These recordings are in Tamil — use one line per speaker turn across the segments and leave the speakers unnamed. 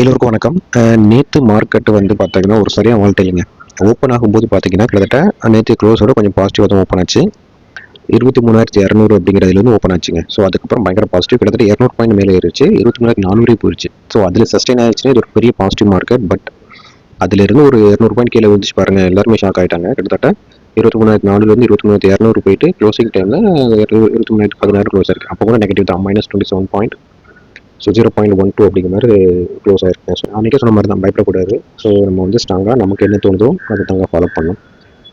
எல்லோருக்கும் வணக்கம். நேற்று மார்க்கெட் வந்து பார்த்தீங்கன்னா ஒரு சரியாக வால்டைலிங்க. ஓப்பன் ஆகும்போது பார்த்தீங்கன்னா கிட்டத்தட்ட நேற்று க்ளோஸோட கொஞ்சம் பாசிட்டிவாக தான் ஓப்பன் ஆச்சு. 23,200 அப்படிங்கிறதுலேருந்து ஓப்பன் ஆச்சுங்க. ஸோ அதுக்கப்புறம் பயங்கர பாசிட்டிவ், கிட்டத்தட்ட 200 பாயிண்ட் மேலே ஏறிச்சு. 23,400 போயிடுச்சு. ஸோ அதில் சஸ்டெயின் ஆயிடுச்சுன்னா இது ஒரு பெரிய பாசிட்டிவ் மார்க்கெட். பட் அதிலிருந்து ஒரு 200 பாயிண்ட் கீழே வந்துச்சு பாருங்க, எல்லாருமே ஷாக் ஆகிட்டாங்க. கிட்டத்தட்ட 23,400 23,200 போயிட்டு க்ளோசிங் டைமில் 23,16 க்ளோஸ் இருக்குது. அப்போ கூட நெகட்டிவ் தான், -27 பாயிண்ட். ஸோ 0.12 அப்படிங்கிற மாதிரி க்ளோஸ் ஆகிருக்கேன். ஸோ அன்றைக்கே சொன்ன மாதிரி தான், பயப்படக்கூடாது. ஸோ நம்ம வந்து ஸ்ட்ராங்காக நமக்கு என்ன தோணுதோ அதை தாங்க ஃபாலோ பண்ணணும்.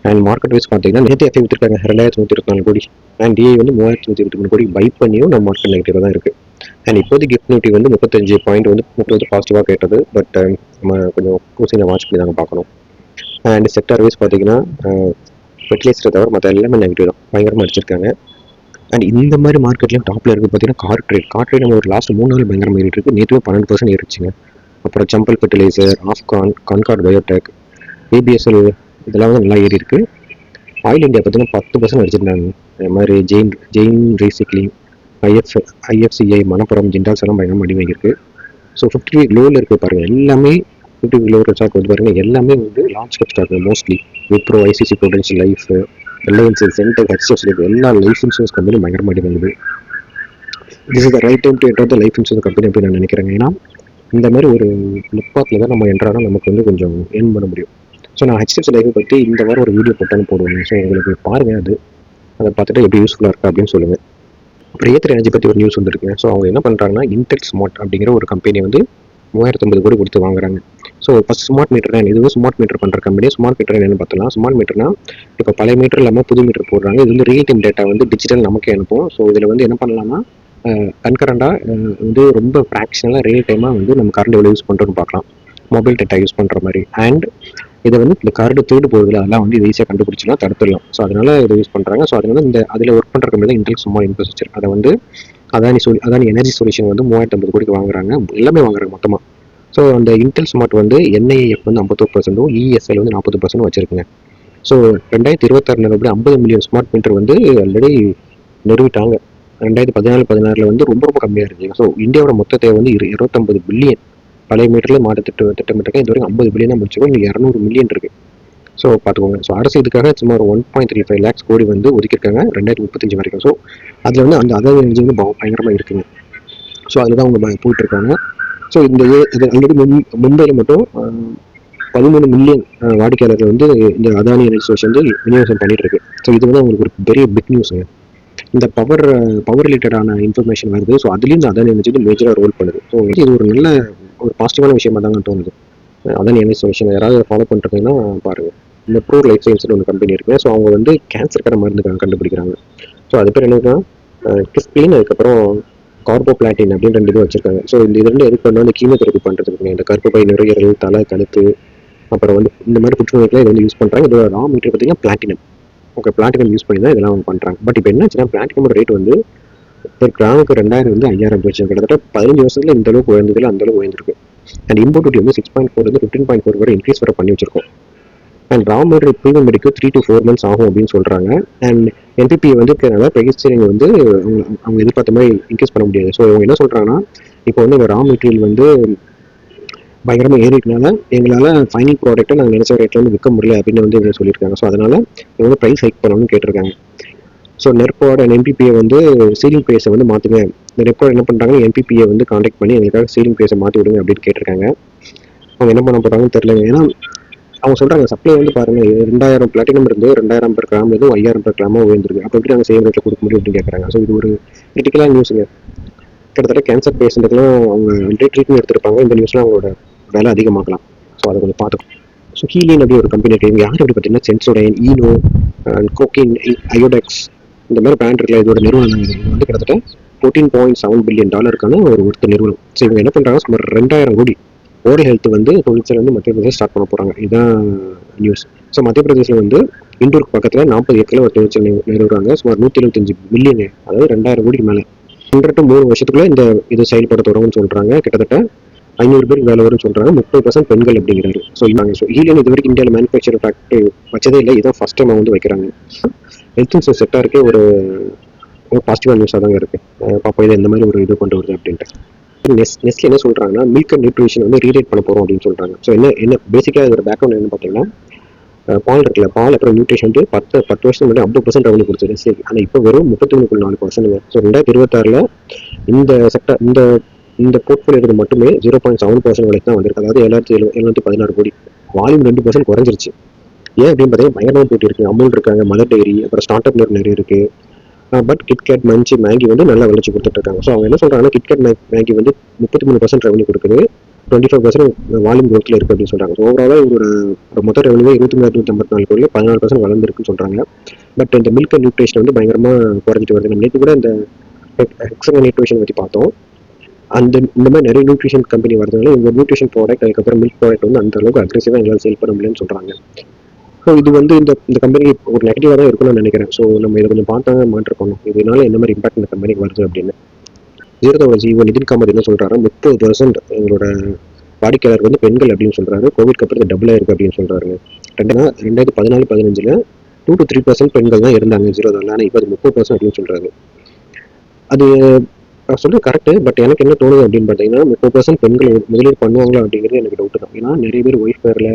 அண்ட் மார்க்கெட் வைஸ் பார்த்தீங்கன்னா நேற்று எஃப்ஐ விற்றுருக்காங்க 2,124 கோடி. அண்ட் டிஐ வந்து 3,123 கோடி பை பண்ணியும் நம்ம மார்க்கெட் நெகட்டிவாக தான் இருக்குது. அண்ட் இப்போதைக்கு கிஃப்ட் நிஃப்டி வந்து 35 பாயிண்ட் வந்து 30 பாசிட்டிவாக கேட்டது. பட் நம்ம கொஞ்சம் க்ளோசிங்கில் வாட்ச் பண்ணி தாங்க பார்க்கணும். அண்ட் செக்டார் வைஸ் பார்த்தீங்கன்னா ஃபெர்டிலைசரை தவிர மற்ற எல்லாமே நெகட்டிவ் தான், பயங்கரமாக அடிச்சிருக்காங்க. அண்ட் இந்த மாதிரி மார்க்கெட்லேயும் டாப்பில் இருக்குது பார்த்தீங்கன்னா கார் ட்ரேட் நம்ம ஒரு லாஸ்ட் 3 நாள் பயங்கரமாக ஏறிட்டு இருக்கு. நேற்றுவே 12% ஏறிச்சுங்க. அப்புறம் சம்பல் ஃபெர்டிலைசர், ஆஃப்கான், கான்கார்ட் பயோடெக், ஏபிஎஸ்எல் இதெல்லாம் வந்து நல்லா ஏறி இருக்கு. ஆயில் இந்தியா பார்த்தீங்கன்னா 10% அடிச்சிருந்தாங்க. அது மாதிரி ஜெயின் ரீசைக்ளிங், ஐஎஃப்சிஐ, மணப்புரம், ஜிண்டால்ஸ் எல்லாம் பயங்கரமாக அடி வாங்கியிருக்கு. ஸோ 50 லோவில் இருக்குது பாருங்கள், எல்லாமே 50 லோ ஸ்டாக் வந்து பாருங்கள், எல்லாமே வந்து large cap stock mostly. Wipro, ICICI Prudential life, Reliance, சென்டெக், ஹெச்டிஎஃப்சி எல்லா லைஃப் இன்சூரன்ஸ் கம்பெனியும் பயங்கரமாக அடி வாங்குது. This is the right time to enter the life insurance company அப்படின்னு நான் நினைக்கிறேன். ஏன்னா இந்த மாதிரி ஒரு ஃப்ளிப்கார்ட்டில் தான் நம்ம என்ட்ரானா நமக்கு வந்து கொஞ்சம் ஏர்ன் பண்ண முடியும். ஸோ நான் ஹெச்டிஎஃப்சி லைஃப் பற்றி இந்த மாதிரி ஒரு வீடியோ போட்டாலும் போடுவேன். ஸோ உங்களுக்கு பாருங்கள், அதை பார்த்துட்டு எப்படி யூஸ்ஃபுல்லாக இருக்கா அப்படின்னு சொல்லுங்கள். அப்புறம் ஏத்தர் எனர்ஜி பற்றி ஒரு நியூஸ் வந்துருக்கு. ஸோ அவங்க என்ன பண்ணுறாங்கன்னா இன்டெல் ஸ்மார்ட் அப்படிங்கிற ஒரு கம்பெனி வந்து 3,050 கோடி கொடுத்து வாங்குறாங்க. ஸோ ஃபஸ்ட் ஸ்மார்ட் மீட்டர் தான், இது ஸ்மார்ட் மீட்டர் பண்ணுற கம்பெனி. ஸ்மார்ட் மீட்டர் என்னென்னு பார்த்தலாம். ஸ்மார்ட் மீட்டர்னா இப்போ பழைய மீட்டர் இல்லாமல் புது மீட்டர் போடுறாங்க. இது வந்து ரியல் டைம் டேட்டா வந்து டிஜிட்டல் நமக்கே அனுப்பும். ஸோ இதில் வந்து என்ன பண்ணலாம்னா கன்கரண்டாக வந்து ரொம்ப ஃப்ராக்ஷனலாக ரியல் டைமாக வந்து நம்ம கரண்ட் எவ்வளோ யூஸ் பண்ணுறோன்னு பார்க்கலாம், மொபைல் டேட்டா யூஸ் பண்ணுற மாதிரி. அண்ட் இதை வந்து இந்த கரண்ட் திருடு போகுதுல, அதெல்லாம் வந்து ஈஸியாக கண்டுபிடிச்சலாம், தடுத்துடலாம். ஸோ அதனால் இதை யூஸ் பண்ணுறாங்க. ஸோ அதனால அதில் ஒர்க் பண்ணுற கம்பெனி தான் இன்டெல் ஸ்மார்ட் இன்ஃப்ராஸ்ட்ரக்சர். அதை வந்து அதானி எனர்ஜி சொல்யூஷன் வந்து 3,050 கோடிக்கு வாங்குறாங்க. எல்லாமே வாங்குறாங்க மொத்தமாக. ஸோ அந்த இன்டெல் ஸ்மார்ட் வந்து என்ஐஎஃப் வந்து 51%, இஎஸ்எல் வந்து 40% வச்சிருக்குங்க. ஸோ 2026 அப்படி 50 மில்லியன் ஸ்மார்ட் மீட்டர் வந்து ஆல்ரெடி நிறுவிட்டாங்க. 2014-16 வந்து ரொம்ப கம்மியாக இருந்துச்சு. ஸோ இந்தியாவோட மொத்த தேவை வந்து 250 பில்லியன். பழைய மீட்டரில் மாட்ட திட்டமிட்டிருக்கேன். இது வரைக்கும் 50 பில்லியன் தான் முடிச்சிருக்கோம். இங்கே 200 மில்லியன் இருக்குது. ஸோ பார்த்துக்கோங்க. ஸோ அரசு இதுக்காக சுமார் 1.35 lakhs கோடி வந்து ஒதுக்கியிருக்காங்க 2035 வரைக்கும். ஸோ அதில் வந்து அந்த அதாவது எனர்ஜி வந்து பயங்கரமாக இருக்குங்க. ஸோ அதில் தான் அவங்க போயிட்டுருக்காங்க. ஸோ இது ஆல்ரெடி மும்பையில் மட்டும் 13 மில்லியன் வாடிக்கையாளர்கள் வந்து இந்த அதானி எனர்ஜி சோர்ஸ் வந்து விநியோகம் பண்ணிட்டு இருக்கு. ஸோ இது வந்து அவங்களுக்கு ஒரு பெரிய பிக் நியூஸுங்க. இந்த பவர் ரிலேட்டடான இன்ஃபர்மேஷன் வருது. ஸோ அதுலேயும் இந்த அதானி எனர்ஜி வந்து மேஜராக ரோல் பண்ணுது. ஸோ இது ஒரு நல்ல ஒரு பாசிட்டிவான விஷயமா தாங்க தோணுது. அதானி எனர்ஜி சொல்யூஷன் யாராவது ஃபாலோ பண்ணிருக்கீங்கன்னா பாருங்கள். இந்த ப்ரூ லைஃப் சயின்ஸ்னு ஒரு கம்பெனி இருக்குது. ஸோ அவங்க வந்து கேன்சருக்கான மருந்து கண்டுபிடிக்கிறாங்க. ஸோ அது பேர் என்னன்னா கிறிஸ்பின், அதுக்கப்புறம் கார்போ பிளாட்டின் அப்படின்னு 2 இது வச்சிருக்காங்க. ஸோ இந்த 2 எதுக்கு பண்ணால் இந்த கீமோதெரப்பி பண்ணுறதுக்கு, இந்த கருப்பை, நுரையீரல், தலை, கழுத்து, அப்புறம் வந்து இந்த மாதிரி புற்றுநோய்க்குலாம் இது வந்து யூஸ் பண்ணுறாங்க. இதோட ரா மீட்டர் பார்த்தீங்கன்னா பிளாட்டினம். ஓகே, பிளாட்டினம் யூஸ் பண்ணி தான் இதெல்லாம் அவங்க பண்ணுறாங்க. பட் இப்போ என்னாச்சுன்னா பிளாட்டினமோட ரேட் வந்து ஒரு கிராமுக்கு 2000 வந்து 5000 போச்சு. கிட்டத்தட்ட 15 வருஷத்துல இந்த அளவுக்கு உயர்ந்ததில்லை, அந்த அளவுக்கு உயர்ந்திருக்கு. அண்ட் இம்போர்ட் டியூட்டி வந்து 6.4 வந்து 15.4 வரை இன்க்ரீஸ் வர பண்ணி வச்சிருக்கோம். அண்ட் ரா மெட்டீரியல் ப்ரீமியம் மெடிக்கு 3 to 4 months ஆகும் அப்படின்னு சொல்கிறாங்க. அண்ட் என்பிபி வந்து ப்ரைஸிங் வந்து அவங்க எதிர்பார்த்த மாதிரி இன்க்ரீஸ் பண்ண முடியாது. ஸோ அவங்க என்ன சொல்கிறாங்கன்னா இப்போ வந்து இந்த ரா மெட்டீரியல் வந்து பயங்கரமாக ஏறிக்கனால எங்களால் ஃபைனல் ப்ராடக்ட்டை நாங்கள் நினைச்ச ரேட்டில் வந்து விற்க முடியல அப்படின்னு வந்து இவங்க சொல்லியிருக்காங்க. ஸோ அதனால் இவங்க வந்து ப்ரைஸ் ஹைக் பண்ணணும்னு கேட்டிருக்காங்க. ஸோ நெர்கோட என்பிபியை வந்து சீலிங் ப்ரைஸை வந்து மாற்றுங்க. இந்த நெர்கோட என்ன பண்ணுறாங்கன்னா என்பிபியை வந்து காண்டாக்ட் பண்ணி எங்களுக்காக சீலிங் ப்ரைஸை மாற்றி விடுங்க அப்படின்னு கேட்டிருக்காங்க. அவங்க என்ன பண்ண போகிறாங்கன்னு தெரியலங்க. ஏன்னா அவங்க சொல்கிறாங்க சப்ளை வந்து பாருங்கள், 2000 பிளாட்டினம் இருந்து 2000 per கிராம் எதுவும் 5000 per கிராமாக உயர்ந்துருக்கு. அப்போ எப்படி நாங்கள் சேம் ரேட்டில் கொடுக்க முடியும் அப்படின்னு கேட்குறாங்க. ஸோ இது ஒரு கிரிட்டிக்கலான நியூஸுங்க. கிட்டத்தட்ட கேன்சர் பேஷண்ட்டுக்கெல்லாம் அவங்க ஆல்ரெடி ட்ரீட்மெண்ட் எடுத்திருப்பாங்க. இந்த நியூஸ்லாம் அவங்களோட விலை அதிகமாக்கலாம். ஸோ அதை கொஞ்சம் பார்த்துக்கும். ஸோ ஹீலின் அப்படி ஒரு கம்பெனி இருக்குது. யார் அப்படி பார்த்தீங்கன்னா சென்சோடைன், ஈனோ, கோகின், அயோடெக்ஸ் இந்த மாதிரி பிராண்ட் இருக்குல்ல, இதோட நிறுவனம் இது வந்து கிட்டத்தட்ட $14.7 பில்லியன் ஒரு ஒருத்த நிறுவனம். ஸோ இவங்க என்ன பண்ணுறாங்க, சுமார் 2000 கோடி ஓரல் ஹெல்த் வந்து தொழிற்சாலை வந்து மத்திய பிரதேசம் ஸ்டார்ட் பண்ண போகிறாங்க. இதுதான் நியூஸ். ஸோ மத்திய பிரதேசில் வந்து இண்டூருக்கு பக்கத்தில் 40 ஏக்கரில் ஒரு தொழிற்சாலை நிறுவுறாங்க. சுமார் 175 பில்லியன், அதாவது 2000 கோடிக்கு மேலே 2 to 3 வருஷத்துக்குள்ள இந்த இது செயல்பட தொடங்கும்னு சொல்கிறாங்க. கிட்டத்தட்ட 500 பேருக்கு வேலை வரும்னு சொல்கிறாங்க. 30% பெண்கள் அப்படிங்கிறாரு. ஸோ ஹீலியன் இது வரைக்கும் இந்தியாவில் மேனுஃபேக்சரிங் ஃபேக்ட்ரி வச்சதே இல்லை. இதுதான் ஃபர்ஸ்ட் டைம் வந்து வைக்கிறாங்க. ஹெல்த் இன்சூரன்ஸ் செக்டாருக்கே ஒரு பாசிட்டிவான நியூஸாக தாங்க இருக்குது. பார்ப்போம் இதை எந்த மாதிரி ஒரு இது கொண்டு வருது அப்படின்ட்டு. நெஸ்ட்ல என்ன சொல்றாங்கன்னா மில்க் அண்ட் நியூட்ரிஷன் வந்து ரீரேட் பண்ண போறோம் அப்படின்னு சொல்றாங்க. ஸோ என்ன பேசிக்காக இதோட பேக்ரவுண்ட் என்ன பார்த்தீங்கன்னா பால் இருக்குல்ல, பால் அப்புறம் நியூட்ரிஷன் வந்து 10 வருஷத்துக்கு முன்னாடி 50% ரெவன்யூ கொடுத்தது சரி, ஆனால் இப்போ வெறும் 33.4%. ஸோ 2026 இந்த செக்டர் இந்த போர்ட்ஃபோலியோ மட்டுமே 0.7% வரைக்கும் தான் வந்திருக்கு. அதாவது 7,716 கோடி. வால்யூம் 2% குறைஞ்சிருச்சு. ஏன் அப்படின்னு பார்த்தீங்கன்னா பயங்கரமாக போட்டி இருக்கு. அமௌண்ட் இருக்காங்க, மதர் டைரி, அப்புறம் ஸ்டார்ட் அப் நிறைய இருக்கு. பட் கிட்கேட், மஞ்சி, மேகி வந்து நல்லா வளர்ச்சி கொடுத்துட்டு இருக்காங்க. ஸோ அவங்க என்ன சொல்றாங்கன்னா கிட்கேட் மேகி வந்து 33% ரெவன்யூ கொடுக்குது, 25% வால்யூம் growthல இருக்கு அப்படின்னு சொல்றாங்க. ஸோ ஓவராலாக இவரோட மொத்த ரெவன்யூ 23,254 கோடியில் 16% வளர்ந்துருக்குன்னு சொல்றாங்க. பட் இந்த மில்க் அண்ட் நியூட்ரிஷன் வந்து பயங்கரமா குறைஞ்சிட்டு வருது. நம்ம நேற்று கூட இந்த ஹெக்ஸகன் நியூட்ரிஷன் பற்றி பார்த்தோம். இந்த மாதிரி நிறைய நியூட்ரிஷன் கம்பெனி வரதுனால இந்த நியூட்ரிஷன் ப்ராடக்ட் அதுக்கப்புறம் மில்க் ப்ராடக்ட் வந்து அந்த அளவுக்கு அக்ரெசிவாக எங்களால் சேல் பண்ண முடியலன்னு சொல்றாங்க. ஸோ இது வந்து இந்த கம்பெனிக்கு ஒரு நெகட்டிவாக தான் இருக்கும்னு நான் நினைக்கிறேன். ஸோ நம்ம இதை கொஞ்சம் பார்த்தாங்க மாற்ற பண்ணணும். இதனால என்ன மாதிரி இம்பாக்ட் இந்த கம்பெனிக்கு வருது அப்படின்னு. ஜீரோதோட ஜிஓ நிதின் காமத் என்ன சொல்றாரு, 30% எங்களோட வாடிக்கையாளர் வந்து பெண்கள் அப்படின்னு சொல்றாரு. கோவிட்க்கு அப்புறம் இது டபுள் ஆயிருக்கு அப்படின்னு சொல்றாரு. 2014-15 2 to 3% பெண்கள் தான் இருந்தாங்க ஜீரோதோல. ஆனால் இப்போ அது 30% அப்படின்னு சொல்றாரு. அது சொல்றது கரெக்ட். பட் எனக்கு என்ன தோணுது அப்படின்னு பார்த்தீங்கன்னா 30% பெண்கள் முதலீடு பண்ணுவாங்களா அப்படிங்கிறது எனக்கு டவுட் தான். ஏன்னா நிறைய பேர் ஒய்ஃப் பேர்ல,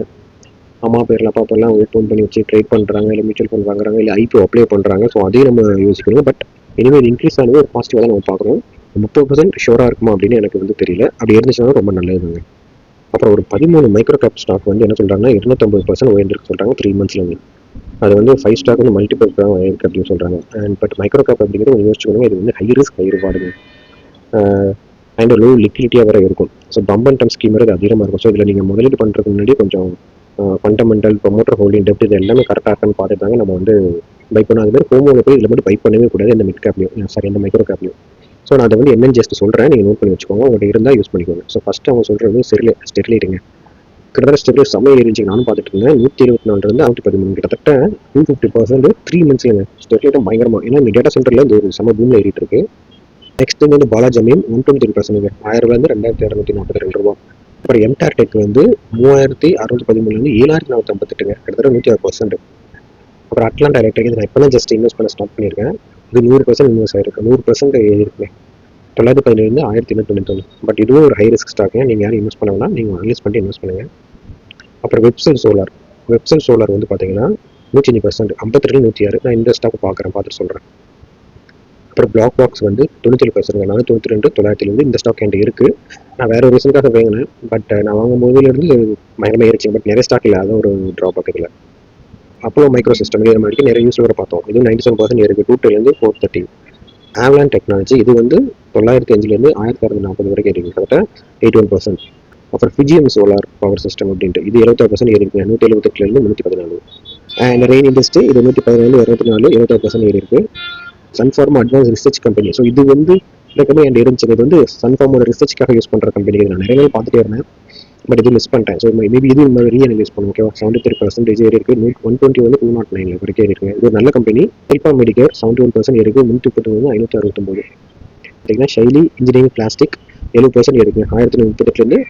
அம்மா பேர்ல, அப்பா பேர்லாம் ஓப்பன் பண்ணி வச்சு ட்ரேட் பண்றாங்க, இல்லை மியூச்சுவல் ஃபண்ட் வாங்குறாங்க, இல்லை ஐபிஓ அப்ளை பண்றாங்க. ஸோ அதையும் நம்ம யோசிக்கணும். பட் இனிமேல் இது இன்க்ரீஸ் ஆனது ஒரு பாசிட்டிவாக தான் நம்ம பார்க்குறோம். 30% ஷோராக இருக்குமா அப்படின்னு எனக்கு வந்து தெரியல. அப்படி இருந்துச்சுன்னா ரொம்ப நல்லதுங்க. அப்புறம் ஒரு 13 மைக்ரோ கேப் ஸ்டாக் வந்து என்ன சொல்றாங்கன்னா 250% உயர்ந்திருக்கு சொல்றாங்க 3 மந்த்ஸ்ல. அது வந்து 5 ஸ்டாக் வந்து மல்டிபிள் தான் இருக்கு அப்படின்னு சொல்றாங்க. அண்ட் பட் மைக்ரோ கேப் அப்படிங்கிறது கொஞ்சம் யோசிச்சுக்கணும். இது வந்து ஹை ரிஸ்க் ஹை ரிவார்டுங்க. அண்ட் லோ லிக்விடிட்டியாக வேற இருக்கும். So pump and dump scheme அது அதிகமாக இருக்கும். ஸோ இதில் நீங்கள் முதலீடு பண்ணுறதுக்கு முன்னாடி கொஞ்சம் ஃபண்டமெண்டல், ப்ரொமோட்டர் ஹோல்டிங், டெப்ட் இது எல்லாமே கரெக்டாக இருக்கான்னு பார்த்துட்டு தாங்க நம்ம வந்து பை பண்ணணும். அது மாதிரி ஹோமோவில் போய் இதில் மட்டும் பை பண்ணவே கூடாது, இந்த மிட் கேப்லையும் சாரி இந்த மைக்ரோ கேப்லையும். ஸோ நான் அதை வந்து என்னன்னு ஜஸ்ட் சொல்கிறேன், நீங்கள் நோட் பண்ணி வச்சுக்கோங்க. உங்கள்கிட்ட இருந்தால் யூஸ் பண்ணிக்கோங்க. ஸோ ஃபஸ்ட்டு அவங்க சொல்கிறது ஸ்டெர்லைட்டுங்க. கிட்டத்தட்ட ஸ்டெர்லைட் செம்மையாக இருந்துச்சு. நானும் பார்த்துட்டு இருந்தேன். 124 113 கிட்டத்தட்ட 250% 3 மந்த்ஸ்லங்க. ஸ்டெர்லைட்டும் பயங்கரமாக, ஏன்னா இந்த டேட்டா சென்டரில் இந்த ஒரு செம்ம பூமில் ஏறிட்டு இருக்கு. நெக்ஸ்ட் வந்து பாலாஜமியம் 123%, 1000 1242 ரூபா. அப்புறம் எம்டார் டெக் வந்து 3613 7458, கிட்டத்தட்ட 106%. அப்புறம் அட்லாண்டா எலக்ட்ரிக் இது நான் இப்போ தான் ஜஸ்ட் இன்வெஸ்ட் பண்ண ஸ்டார்ட் பண்ணியிருக்கேன். இது 100% இன்வெஸ்ட் ஆயிருக்கு, 100% ஏறிருக்கு. 917 1891. பட் இதுவும் ஒரு ஹை ரிஸ்க் ஸ்டாக். நீங்கள் யாரும் இன்வெஸ்ட் பண்ண வேணாம், நீங்கள் அனலைஸ் பண்ணி இன்வெஸ்ட் பண்ணுங்க. அப்புறம் வெப்செல் சோலார் வந்து பார்த்தீங்கன்னா 105%, 52 106. நான் இந்த ஸ்டாக் பார்த்துட்டு சொல்கிறேன். அப்புறம் பிளாக் பாக்ஸ் வந்து 97%, 492 907. இந்த ஸ்டாக் என்கிட்ட இருக்குது. நான் வேற ஒரு ரீசனுக்காக வாங்கினேன். பட் நான் வாங்கும் போதுலேருந்து பயங்கரமாக ஏறிச்சு. பட் நிறைய ஸ்டாக் இல்லை, அதான் ஒரு ட்ராபேக் இதில். அப்போலோ மைக்ரோ சிஸ்டம் இது நம்ம அடிக்க நிறைய யூஸ் வர பார்த்தோம். இது 97% இருக்குது, 210 430. ஆவலான் டெக்னாலஜி இது வந்து 905 1640 வரைக்கும் ஏறிங்க, கரெக்டாக 81%. அப்புறம் ஃபிஜிஎம் சோலார் பவர் சிஸ்டம் அப்படின்ட்டு இது 76% ஏறிருக்கு, 178 314. அண்ட் ரெயின் இண்டஸ்ட்ரி இது 117 204 76% ஏறி இருக்கு. Sun Pharma advance research company. So இது வந்து இந்த கம்பெனி என் இருந்துச்சு. இது வந்து சன்ஃபார்மோட ரிசர்ச்காக யூஸ் பண்ணுற கம்பெனி. நான் நிறைய நாள் பார்த்துட்டே இருந்தேன், பட் இது மிஸ் பண்ணிட்டேன். ஸோ மேபி இது இந்த மாதிரி ரீஅனலைஸ் பண்ணுவோம். ஓகேவா, 73% ஏறி இருக்கு. 120 வந்து 209 வரைக்கும் இருக்கு. இது ஒரு நல்ல கம்பெனி. ஹெல்பா மெடிக்கேர் 71% இருக்கு, 131 569. பார்த்தீங்கன்னா ஷைலி இன்ஜினியரிங் பிளாஸ்டிக் 70% இருக்கு, 1138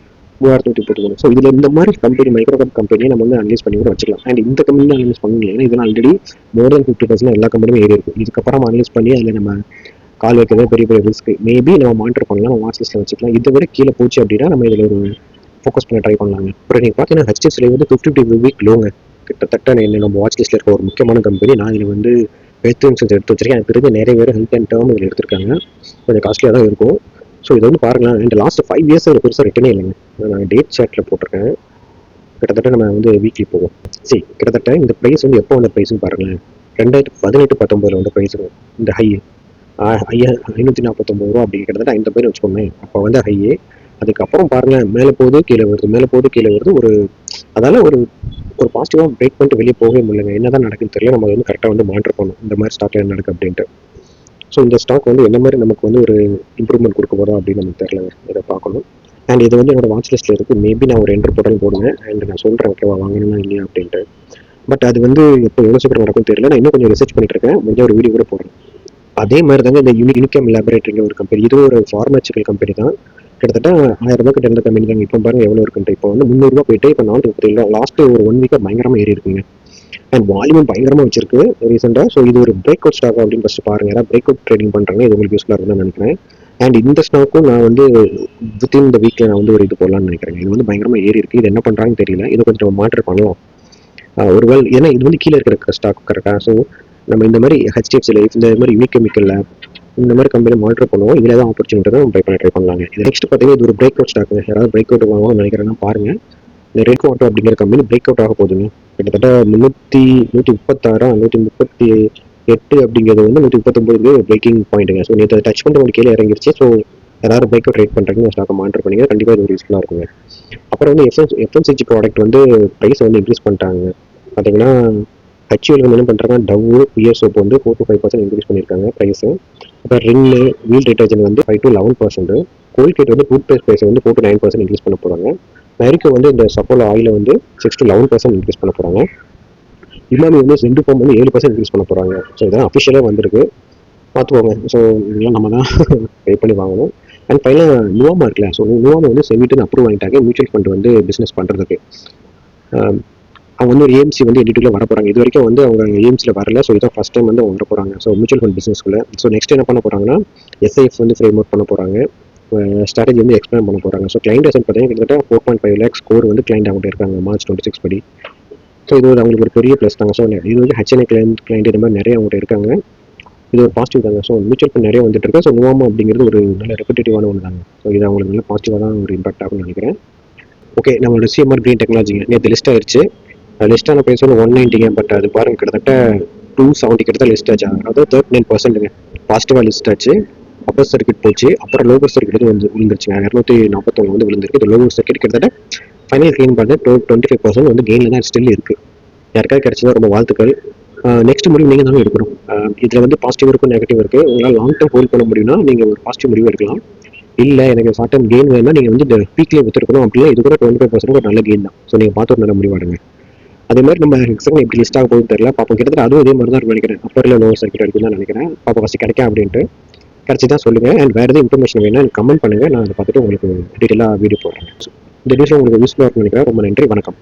3133. ஸோ இதில் இந்த மாதிரி கம்பெனி மைக்ரோ கேப் கம்பெனியை நம்ம வந்து அனலைஸ் பண்ணி கூட வச்சுக்கலாம். அண்ட் இந்த கம்பெனி அனலைஸ் பண்ணல, ஏன்னா இதெல்லாம் ஆல்ரெடி மோர் தென் 50% எல்லா கம்பெனியும் ஏறி இருக்கும். இதுக்கப்புறம் அனலைஸ் பண்ணி அதில் நம்ம கால் வைக்கிறது பெரிய பெரிய ரிஸ்க். மேபி நம்ம மானிட்டர் பண்ணலாம், நம்ம வாட்ச் லிஸ்ட்டில் வச்சுக்கலாம். இதை விட கீழே போச்சு அப்படின்னா நம்ம இதில் ஒரு ஃபோக்கஸ் பண்ண ட்ரை பண்ணலாங்க. அப்புறம் நீங்கள் பார்த்தீங்கன்னா HDFC வந்து 50 வீக் லோங்க. கிட்டத்தட்ட நம்ம வாட்ச் லிஸ்ட்டில் இருக்க ஒரு முக்கியமான கம்பெனி. நான் இதில் வந்து ஹெல்த் இன்சூரன்ஸ் எடுத்து வச்சிருக்கேன். எனக்கு தெரிஞ்ச நிறைய பேர் ஹெல்த் அண்ட் டேர்ம் இதில் எடுத்திருக்காங்க. கொஞ்சம் காஸ்ட்லியாக தான் இருக்கும். ஸோ இதை வந்து பாருங்களேன். இந்த லாஸ்ட் 5 இயர்ஸ் ஒரு பெருசாக ரிட்டனே இல்லைங்க. நான் டேட் சார்ட்டில் போட்டிருக்கேன். கிட்டத்தட்ட நம்ம வந்து வீக்லி போகும். சரி, கிட்டத்தட்ட இந்த ப்ரைஸ் வந்து எப்போ வந்த ப்ரைஸ்னு பாருங்களேன். 2018-19 வந்த ப்ரைஸ். இந்த ஹை 549 ரூபா அப்படி கிட்டத்தட்ட 50 பேர் வச்சுக்கோங்க. அப்போ வந்து ஹையே. அதுக்கப்புறம் பாருங்களேன், மேலே போகுது கீழே வருது. அதால ஒரு பாசிட்டிவாக பிரேக் பண்ணிட்டு வெளியே போகவே முடியலங்க. என்ன தான் நடக்குன்னு தெரியல. நம்ம வந்து கரெக்டாக வந்து மானிட்டர் பண்ணணும் இந்த மாதிரி ஸ்டாக்ல என்ன நடக்கு அப்படின்ட்டு. ஸோ இந்த ஸ்டாக் வந்து என்ன மாதிரி நமக்கு வந்து ஒரு இம்ப்ரூவ்மெண்ட் கொடுக்க போகிறோம் அப்படின்னு நமக்கு தெரியல, இதை பார்க்கணும். அண்ட் இது வந்து என்னோட வாட்ச் லிஸ்ட்டில் இருக்குது. மேபி நான் ஒரு என்ட்ரு போட்டாலும் போடுவேன். அண்ட் நான் சொல்கிறேன் ஓகேவா, வாங்கணும்னா இல்லையா அப்படின்ட்டு. பட் அது வந்து இப்போ எவ்வளோ சீக்கிரம் நடக்கும் தெரியல. நான் இன்னும் கொஞ்சம் ரிசர்ச் பண்ணிட்டு இருக்கேன். முடிஞ்ச ஒரு வீடியோ கூட போடுறேன். அதே மாதிரி தாங்க இந்த யூனிகேம் லேபரேட்டரிங்க ஒரு கம்பெனி. இது ஒரு ஃபார்மாசிக்கல் கம்பெனி தான். கிட்டத்தட்ட 1000 ரூபாய்க்கு இருந்த கம்பெனி தாங்க. இப்போ பாருங்க எவ்வளோ இருக்குன்ட்டு. இப்போ வந்து 300 ரூபா போயிட்டு இப்போ 430. லாஸ்ட் ஒரு 1 வீக்காக பயங்கரமாக ஏறி இருக்குங்க. அண்ட் வால்யூம் பயங்கரமாக வச்சிருக்கு ரீசெண்டாக. ஸோ இது ஒரு பிரேக் அவுட் ஸ்டாக் அப்படின்னு ஃபஸ்ட்டு பாருங்க. யாராவது பிரேக் அவுட் ட்ரேடிங் பண்ணுறாங்க, இது உங்களுக்கு யூஸ்ஃபுல்லாக இருக்குன்னு நினைக்கிறேன். அண்ட் இந்த ஸ்டாக்கும் நான் வந்து வித்தின் இந்த வீக்கில் நான் வந்து ஒரு இது போடலான்னு நினைக்கிறேன். இது வந்து பயங்கரமாக ஏறி இருக்குது. இது என்ன பண்ணுறாங்கன்னு தெரியல. இது கொஞ்சம் மாற்றம் பண்ணலாம். ஒருவேளை ஏன்னா இது வந்து கீழே இருக்கிற ஸ்டாக் கரெக்டாக. ஸோ நம்ம இந்த மாதிரி ஹெச்டிஎஃப்சி லைஃப், இந்த மாதிரி யூனிக் கெமிக்கலில் இந்த மாதிரி கம்பெனி மானிட்டர் பண்ணுவோம். இதில் தான் ஆப்பர்ச்சுனிட்டி தான் ட்ரை பண்ணலாங்க. இது நெக்ஸ்ட் பார்த்தீங்கன்னா இது ஒரு பிரேக் அவுட் ஸ்டாக். யாராவது பிரேக் அவுட் வாங்கணும்னு நினைக்கிறேன்னா பாருங்க. இந்த ரெட் ஆட்டோ அப்படிங்கிற கம்பெனி பிரேக் அவுட் ஆக போகுதுங்க. கிட்டத்தட்ட 136 138 அப்படிங்கிறது வந்து 139 பிரேக்கிங் பாயிண்ட்டுங்க. ஸோ நேற்று டச் பண்ணுற ஒரு கீழே இறங்கிருச்சு. ஸோ யாராவது பிரேக் அவுட் ட்ரேட் பண்ணுறீங்க ஸ்டாக்கை மானிட்டர் பண்ணிங்க, கண்டிப்பாக இது ஒரு யூஸ்ஃபுல்லாக இருக்குங்க. அப்புறம் வந்து எஃப்எம்சிஜி ப்ராடக்ட் வந்து ப்ரைஸ் வந்து இன்க்ரீஸ் பண்ணிட்டாங்க. பார்த்தீங்கன்னா ஹெச்யூஎல் என்ன பண்ணுறாங்க, டவ்வு பிஎஸ் சோப் வந்து 4 to 5% இன்க்ரீஸ் பண்ணியிருக்காங்க ப்ரைஸு. அப்புறம் ரின்னு வீல் டிட்டர்ஜென்ட் வந்து 5 to 11%. கோல்கேட் வந்து டூத் பேஸ்ட் ப்ரைஸ் வந்து 4 to 9% இன்க்ரீஸ் பண்ண போகிறாங்க. மேரிக்கோ வந்து இந்த சப்போலோ ஆயில வந்து 6 to 11% இன்க்ரீஸ் பண்ண போகிறாங்க. இமாமி வந்து சென்டு ஃபார்ம் வந்து 7% இன்க்ரீஸ் பண்ண போகிறாங்க. ஸோ இதெல்லாம் அஃபிஷியலாக வந்திருக்கு, பார்த்துக்கோங்க. ஸோ இதெல்லாம் நம்ம தான் பே பண்ணி வாங்கணும். அண்ட் ஃபைனலாக நுவாமா இருக்குல்ல, ஸோ நுவாமா வந்து செமிட்டுன்னு அப்ரூவ் வாங்கிட்டாங்க மியூச்சுவல் ஃபண்ட் வந்து பிஸ்னஸ் பண்ணுறதுக்கு. அவங்க வந்து ஒரு ஏஎம்சி வந்து எடிட்டுக்குள்ள வர போகிறாங்க. இது வரைக்கும் வந்து அவங்க ஏஎம்சியில் வரல. ஸோ இதான் ஃபஸ்ட் டைம் வந்து அவங்க வர போகிறாங்க. ஸோ மியூச்சுவல் ஃபண்ட் பிஸ்னஸ்க்குள்ள. ஸோ நெக்ஸ்ட் என்ன பண்ண போகிறாங்கன்னா எஸ்ஐஎஃப் வந்து ஃப்ரேம் ஒர்க் பண்ண போகிறாங்க. ஸ்ட்ராட்டஜி வந்து எக்ஸ்பிளைன் பண்ண போகிறாங்க. ஸோ கிளைண்ட் அசெட் பார்த்தீங்கன்னா கிட்டத்தட்ட 4.5 lakhs ஸ்கோர் வந்து கிளைண்ட் அவங்கள்ட்ட இருக்காங்க March 26 படி. ஸோ இது ஒரு அவங்களுக்கு ஒரு பெரிய ப்ளஸ் தாங்க. ஸோ இது வந்து ஹெச்என்ஏ கிளைண்ட் இந்த மாதிரி நிறைய அவங்கள்ட்ட இருக்காங்க. இது ஒரு பாசிட்டிவ் தாங்க. ஸோ மியூச்சுவல் ஃபண்ட் நிறைய வந்துட்டு இருக்கு. ஸோ நுவாமா அப்படிங்கிறது ஒரு நல்ல ரெப்யூட்டேட்டிவான ஒன்று தாங்க. ஸோ இது அவங்களுக்கு நல்ல பாசிட்டிவாக தான் ஒரு இம்பாக்ட் ஆகும்னு நினைக்கிறேன். ஓகே, நம்மளோட சிஎம்ஆர் கிரீன் டெக்னாலஜிங்க நேற்று லிஸ்ட் ஆயிடுச்சு. லிஸ்ட்டான ப்ரைஸ் வந்து 190ங்க. பட் அது பாருங்க கிட்டத்தட்ட 270 கிட்ட லிஸ்ட் ஆச்சு. அதாவது 39%ங்க பாசிட்டிவாக லிஸ்ட் ஆச்சு. அப்பர் சர்க்கிட் போச்சு. அப்புறம் லோவர் சர்க்கிட் வந்து விழுந்துருச்சுங்க. 241 வந்து விழுந்திருக்கு. இது லோவர் சர்க்கிட் கிட்டத்தட்ட ஃபைனல் கெயின் பண்ண 25% வந்து கெயினில் தான் ஸ்டில் இருக்குது. யாருக்காவது கிடைச்சதா ரொம்ப வாழ்த்துக்கள். நெக்ஸ்ட் முடிவு நீங்கள் தானே எடுக்கணும். இதில் வந்து பாசிட்டிவ் இருக்கும், நெகட்டிவ் இருக்குது. உங்களால் லாங் டர்ம் ஹோல்ட் பண்ண முடியும்னா நீங்கள் ஒரு பாசிட்டிவ் முடிவு எடுக்கலாம். இல்லை எனக்கு ஷார்ட் டர்ம் கெயின் வேணும்னா நீங்கள் வந்து இந்த பீக்லேயே விற்றுருக்கணும். அப்படின்னா இது கூட 25% ஒரு நல்ல கெயின் தான். ஸோ நீங்கள் பார்த்து ஒரு நல்ல முடிவாடுங்க. அதே மாதிரி நம்ம எக்ஸாம் எப்படி லிஸ்ட் ஆக போகுது தெரியல, பார்ப்போம். கிட்டத்தட்ட அதுவும் இதே மாதிரி தான் நினைக்கிறேன். அப்பரில் லோவர் சர்க்கிட் வரைக்கும் தான் நினைக்கிறேன். பார்ப்போம் ஃபஸ்ட்டு கிடைக்கும் அப்படின்ட்டு. கிடச்சி தான் சொல்லுங்கள். அண்ட் வேறு எதுவும் இன்ஃபர்மேஷன் வேணும்னா எனக்கு கமெண்ட் பண்ணுங்கள். நான் அதை பார்த்துட்டு உங்களுக்கு டீட்டெயிலாக வீடியோ போடுறேன். இந்த நியூஸில் உங்களுக்கு யூஸ்ஃபுல்லாக இருக்குன்னு நினைக்கிறேன். ரொம்ப நன்றி, வணக்கம்.